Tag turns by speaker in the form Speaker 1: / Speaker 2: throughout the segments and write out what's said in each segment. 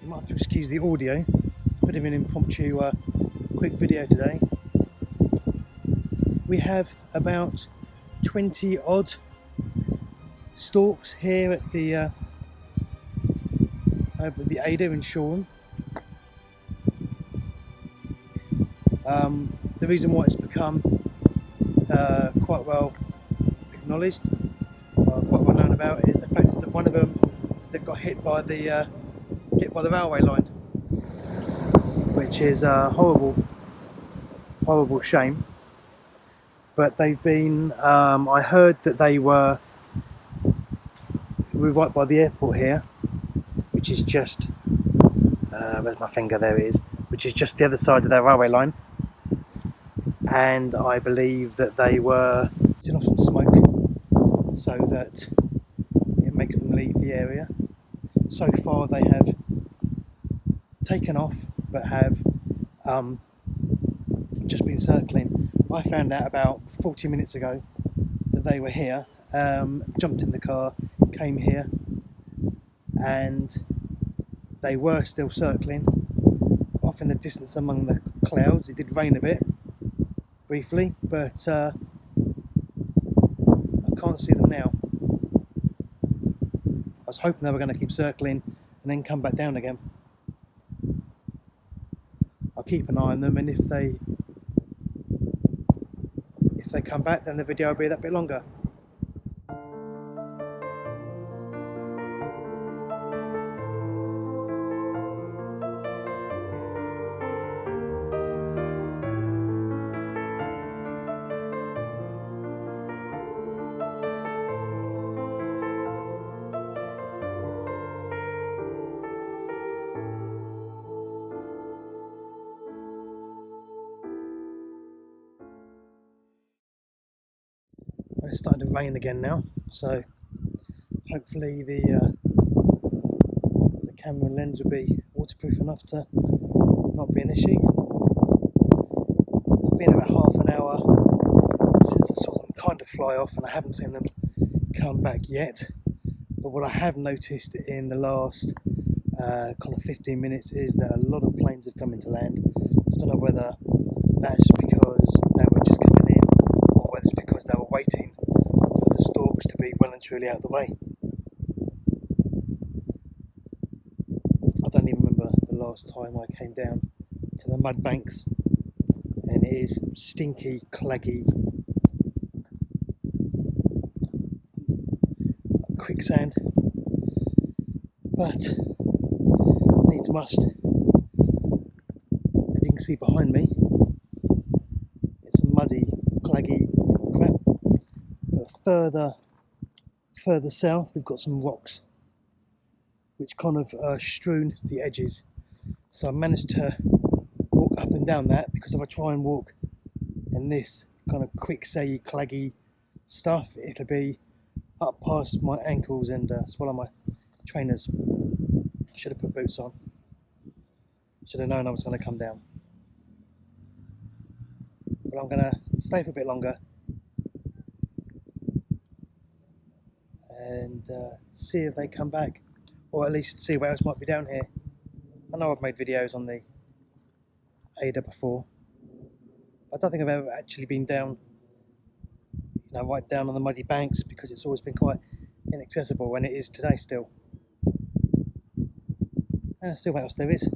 Speaker 1: You might have to excuse the audio, bit of an impromptu quick video today. We have about 20 odd storks here at the over at the Ada in Shoreham. The reason why it's become quite well acknowledged, quite well known about, is the fact that one of them that got hit by the railway line, which is a horrible shame. But they've been, I heard that we're right by the airport here, which is just, where's my finger, there it is, which is just the other side of their railway line. And I believe that they were putting off some smoke so that it makes them leave the area. So far they have taken off, but have just been circling. I found out about 40 minutes ago that they were here, jumped in the car, came here, and they were still circling off in the distance among the clouds. It did rain a bit briefly, but I can't see them now. I was hoping they were going to keep circling and then come back down again. I'll keep an eye on them, and if they come back, then the video will be that bit longer. It's starting to rain again now, so hopefully the camera lens will be waterproof enough to not be an issue. It's been about half an hour since I saw them kind of fly off, and I haven't seen them come back yet. But what I have noticed in the last kind of 15 minutes is that a lot of planes have come into land. I don't know whether that's because they were just coming in, or whether it's because they were waiting for the storks to be well and truly out of the way. I don't even remember the last time I came down to the mud banks, and it is stinky, claggy quicksand, but needs must. As you can see behind me, it's a muddy, claggy crap. Further south, we've got some rocks which kind of strewn the edges. So I managed to walk up and down that, because if I try and walk in this kind of quicksandy, claggy stuff, it'll be up past my ankles and swallow my trainers. I should have put boots on. Should have known I was going to come down. But I'm going to stay for a bit longer and see if they come back, or at least see what else might be down here. I know I've made videos on the Ada before, but I don't think I've ever actually been down, right down on the muddy banks, because it's always been quite inaccessible, and it is today still. See what else there is.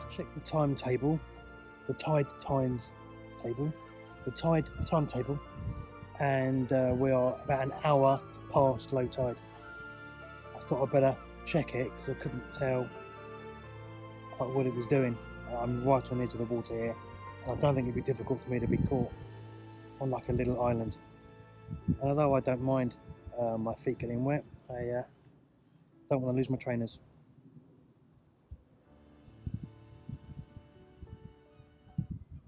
Speaker 1: Check the timetable, the tide timetable. and we are about an hour past low tide. I thought I'd better check it because I couldn't tell what it was doing. I'm right on the edge of the water here, and I don't think it'd be difficult for me to be caught on like a little island. And although I don't mind my feet getting wet, I don't want to lose my trainers.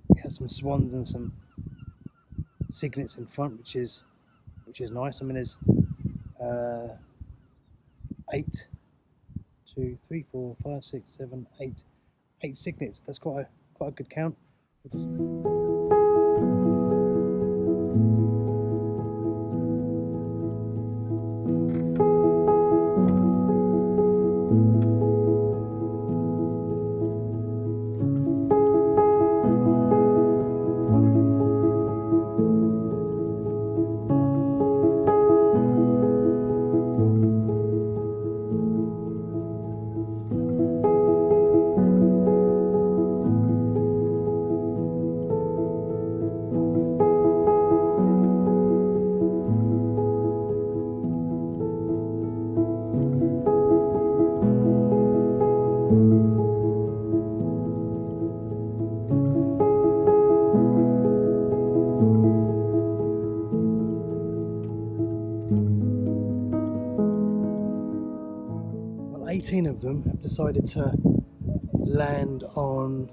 Speaker 1: We have some swans and some cygnets in front, which is nice. I mean, there's 8, 2, 3, 4, 5, 6, 7, 8 cygnets. That's quite a good count. Well, 18 of them have decided to land on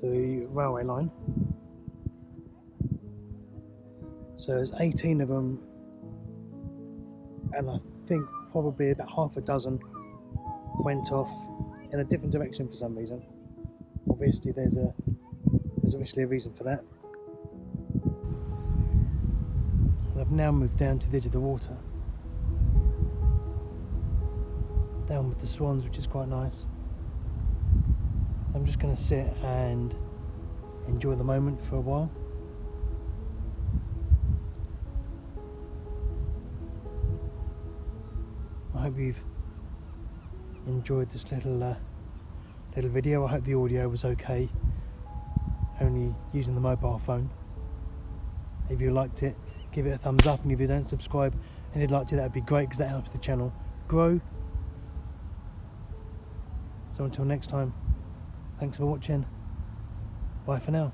Speaker 1: the railway line. So there's 18 of them, and I think probably about half a dozen went off in a different direction for some reason. Obviously there's obviously a reason for that. I've now moved down to the edge of the water, down with the swans, which is quite nice. So I'm just going to sit and enjoy the moment for a while. I hope you've enjoyed this little video. I hope the audio was okay, only using the mobile phone. If you liked it, give it a thumbs up, and if you don't subscribe and you'd like to, that would be great because that helps the channel grow. So until next time, thanks for watching. Bye for now.